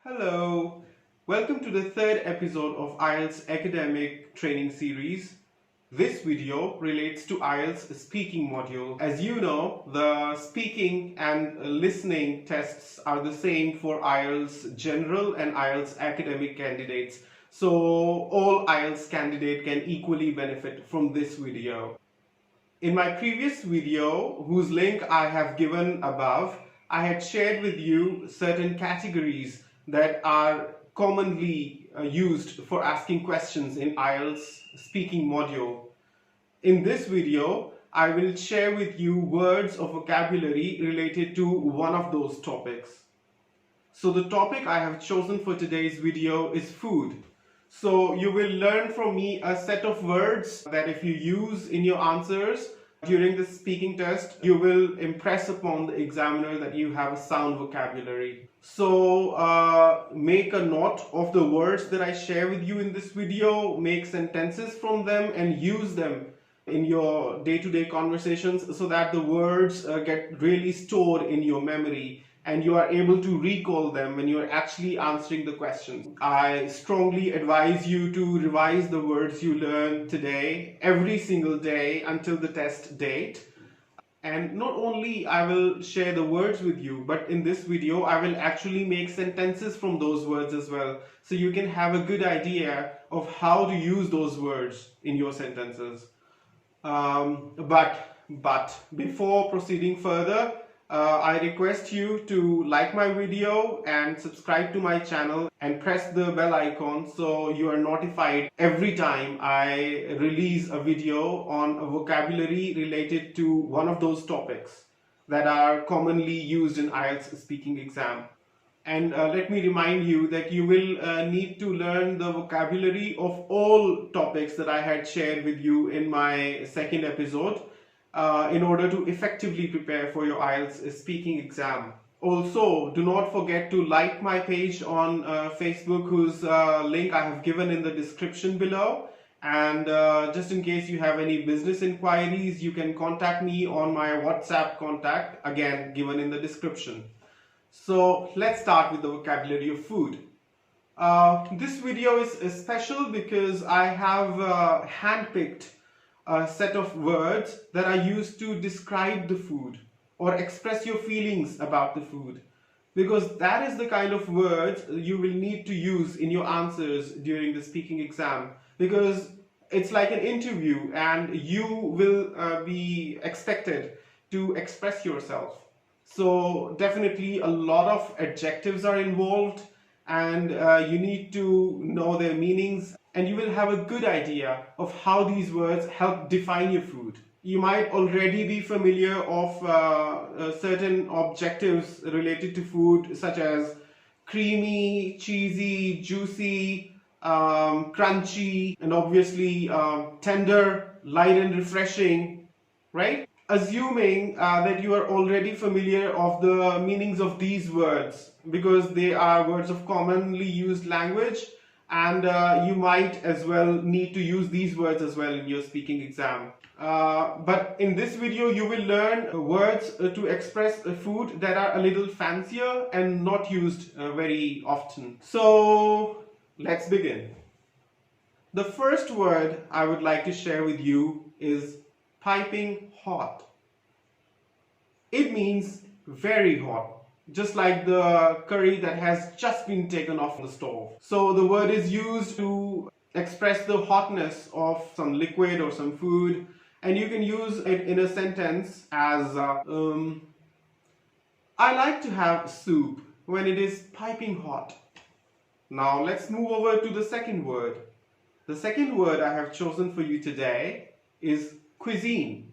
Hello, welcome to the third episode of Ielts academic training series. This video relates to Ielts speaking module. As you know, the speaking and listening tests are the same for Ielts general and Ielts academic candidates. So all Ielts candidate can equally benefit from this video. In my previous video, whose link I have given above, I had shared with you certain categories that are commonly used for asking questions in Ielts speaking module. In this video, I will share with you words or vocabulary related to one of those topics. So the topic I have chosen for today's video is food. So you will learn from me a set of words that if you use in your answers during the speaking test, you will impress upon the examiner that you have a sound vocabulary. So make a note of the words that I share with you in this video, make sentences from them and use them in your day-to-day conversations so that the words get really stored in your memory and you are able to recall them when you are actually answering the questions. I strongly advise you to revise the words you learn today, every single day until the test date. And not only I will share the words with you, but in this video I will actually make sentences from those words as well. So you can have a good idea of how to use those words in your sentences. But before proceeding further, I request you to like my video and subscribe to my channel and press the bell icon so you are notified every time I release a video on a vocabulary related to one of those topics that are commonly used in Ielts speaking exam. And let me remind you that you will need to learn the vocabulary of all topics that I had shared with you in my second episode in order to effectively prepare for your Ielts speaking exam. Also, do not forget to like my page on Facebook, whose link I have given in the description below. And just in case you have any business inquiries, you can contact me on my WhatsApp contact, again given in the description. So let's start with the vocabulary of food. This video is special because I have handpicked a set of words that are used to describe the food or express your feelings about the food, because that is the kind of words you will need to use in your answers during the speaking exam, because it's like an interview and you will be expected to express yourself. So definitely a lot of adjectives are involved and you need to know their meanings, and you will have a good idea of how these words help define your food. You might already be familiar of certain objectives related to food, such as creamy, cheesy, juicy, crunchy, and obviously tender, light and refreshing, right? Assuming that you are already familiar of the meanings of these words, because they are words of commonly used language, and you might as well need to use these words as well in your speaking exam. But in this video you will learn words to express food that are a little fancier and not used very often. So let's begin. The first word I would like to share with you is piping hot. It means very hot, just like the curry that has just been taken off the stove. So the word is used to express the hotness of some liquid or some food, and you can use it in a sentence as I like to have soup when it is piping hot. Now let's move over to the second word. The second word I have chosen for you today is cuisine.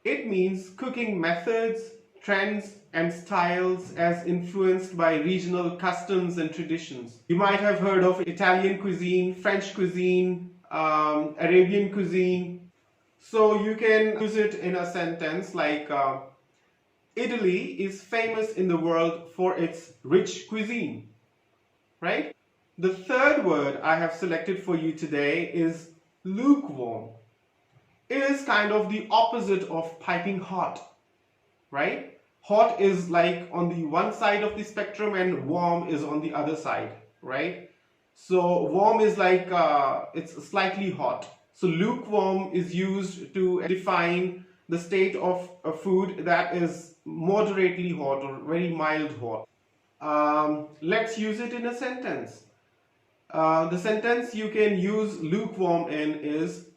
It means cooking methods, trends and styles as influenced by regional customs and traditions. You might have heard of Italian cuisine, French cuisine, Arabian cuisine. So you can use it in a sentence like Italy is famous in the world for its rich cuisine, right? The third word I have selected for you today is lukewarm. It is kind of the opposite of piping hot, right? Hot is like on the one side of the spectrum and warm is on the other side, right? So warm is like it's slightly hot. So lukewarm is used to define the state of a food that is moderately hot or very mild hot. Let's use it in a sentence. The sentence you can use lukewarm in is,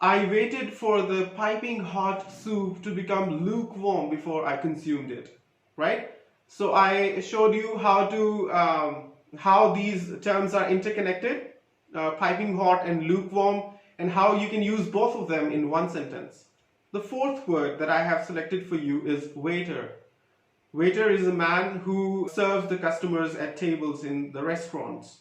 I waited for the piping hot soup to become lukewarm before I consumed it, right? So I showed you how these terms are interconnected, piping hot and lukewarm, and how you can use both of them in one sentence. The fourth word that I have selected for you is waiter. Waiter is a man who serves the customers at tables in the restaurants.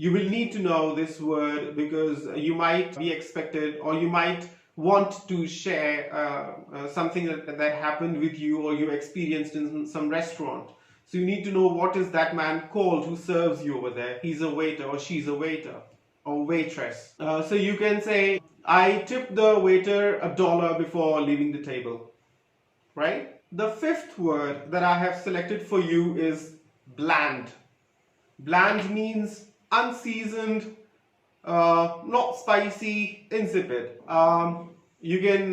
You will need to know this word because you might be expected, or you might want to share something that happened with you or you experienced in some restaurant. So you need to know what is that man called who serves you over there. He's a waiter or she's a waiter or waitress. So you can say, I tipped the waiter $1 before leaving the table, right? The fifth word that I have selected for you is bland. Bland means unseasoned, not spicy, insipid. You can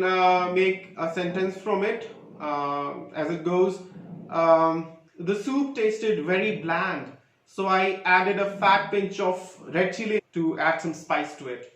make a sentence from it as it goes. The soup tasted very bland, so I added a fat pinch of red chili to add some spice to it.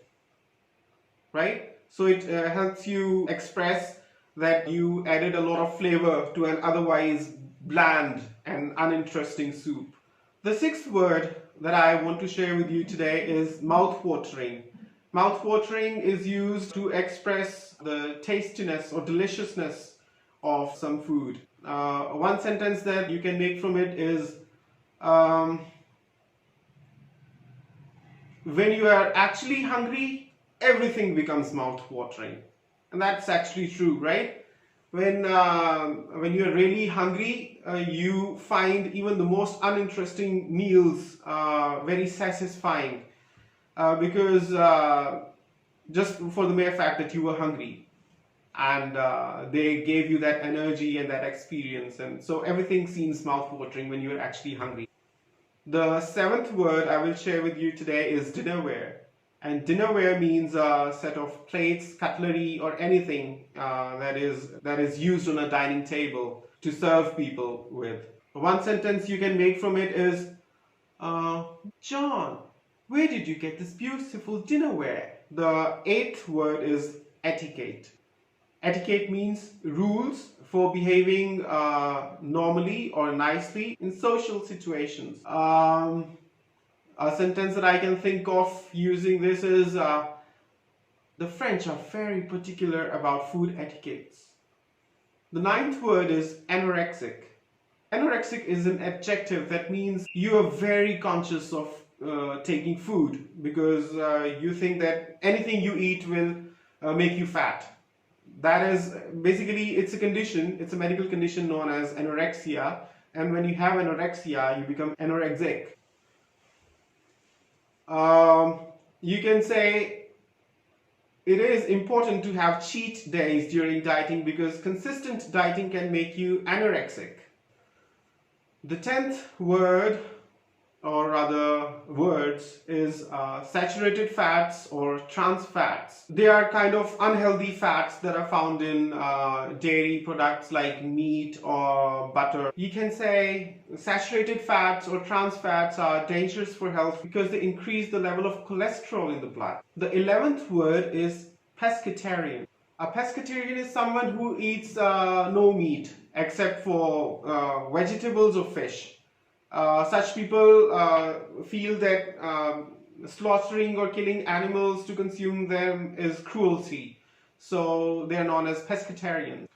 Right? So it helps you express that you added a lot of flavor to an otherwise bland and uninteresting soup. The sixth word that I want to share with you today is mouth-watering. Mouth-watering is used to express the tastiness or deliciousness of some food. One sentence that you can make from it is, when you are actually hungry, everything becomes mouth-watering. And that's actually true, right? When you're really hungry, you find even the most uninteresting meals very satisfying because just for the mere fact that you were hungry, and they gave you that energy and that experience, and so everything seems mouth-watering when you're actually hungry. The seventh word I will share with you today is dinnerware. And dinnerware means a set of plates, cutlery, or anything that is used on a dining table to serve people with. One sentence you can make from it is, John, where did you get this beautiful dinnerware? The eighth word is etiquette. Etiquette means rules for behaving normally or nicely in social situations. A sentence that I can think of using this is, the French are very particular about food etiquettes. The ninth word is anorexic. Anorexic is an adjective that means you are very conscious of taking food because you think that anything you eat will make you fat. That is basically, it's a condition, it's a medical condition known as anorexia, and when you have anorexia, you become anorexic. You can say it is important to have cheat days during dieting because consistent dieting can make you anorexic. The 10th word, or rather words, is saturated fats or trans fats. They are kind of unhealthy fats that are found in dairy products like meat or butter. You can say saturated fats or trans fats are dangerous for health because they increase the level of cholesterol in the blood. The 11th word is pescatarian. A pescatarian is someone who eats no meat except for vegetables or fish. Such people feel that slaughtering or killing animals to consume them is cruelty. So they are known as pescatarians.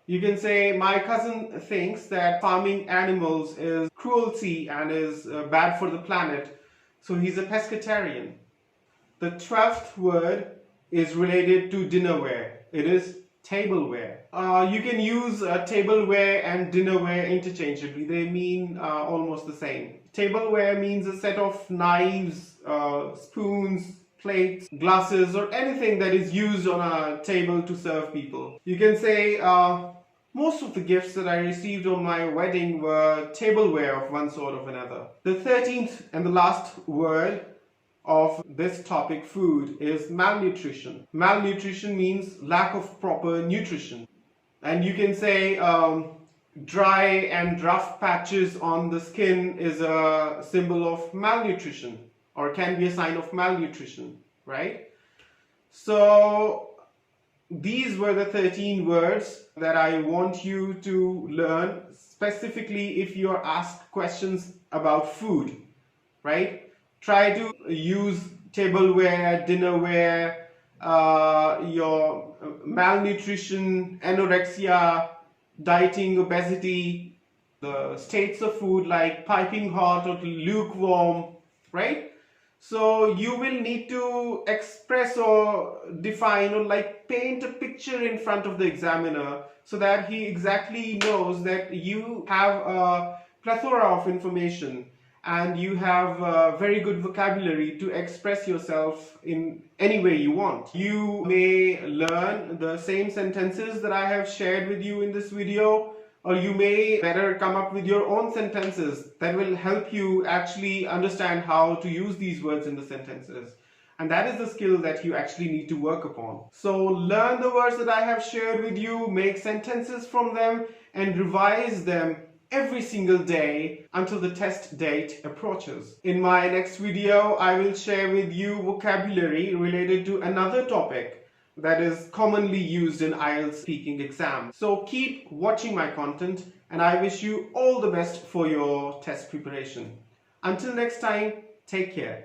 You can say, my cousin thinks that farming animals is cruelty and is bad for the planet. So he's a pescatarian. The 12th word is related to dinnerware. It is tableware. You can use tableware and dinnerware interchangeably. They mean almost the same. Tableware means a set of knives, spoons, plates, glasses, or anything that is used on a table to serve people. You can say, Most of the gifts that I received on my wedding were tableware of one sort or another. The 13th and the last word of this topic, food, is malnutrition. Malnutrition means lack of proper nutrition. And you can say dry and rough patches on the skin is a symbol of malnutrition, or can be a sign of malnutrition, right? So these were the 13 words that I want you to learn, specifically if you are asked questions about food, right? Try to use tableware, dinnerware, your malnutrition, anorexia, dieting, obesity, the states of food like piping hot or lukewarm, right? So you will need to express or define or like paint a picture in front of the examiner so that he exactly knows that you have a plethora of information and you have a very good vocabulary to express yourself in any way you want. You may learn the same sentences that I have shared with you in this video, or you may better come up with your own sentences that will help you actually understand how to use these words in the sentences. And that is the skill that you actually need to work upon. So learn the words that I have shared with you, make sentences from them, and revise them every single day until the test date approaches. In my next video, I will share with you vocabulary related to another topic that is commonly used in Ielts speaking exams. So keep watching my content and I wish you all the best for your test preparation. Until next time, take care.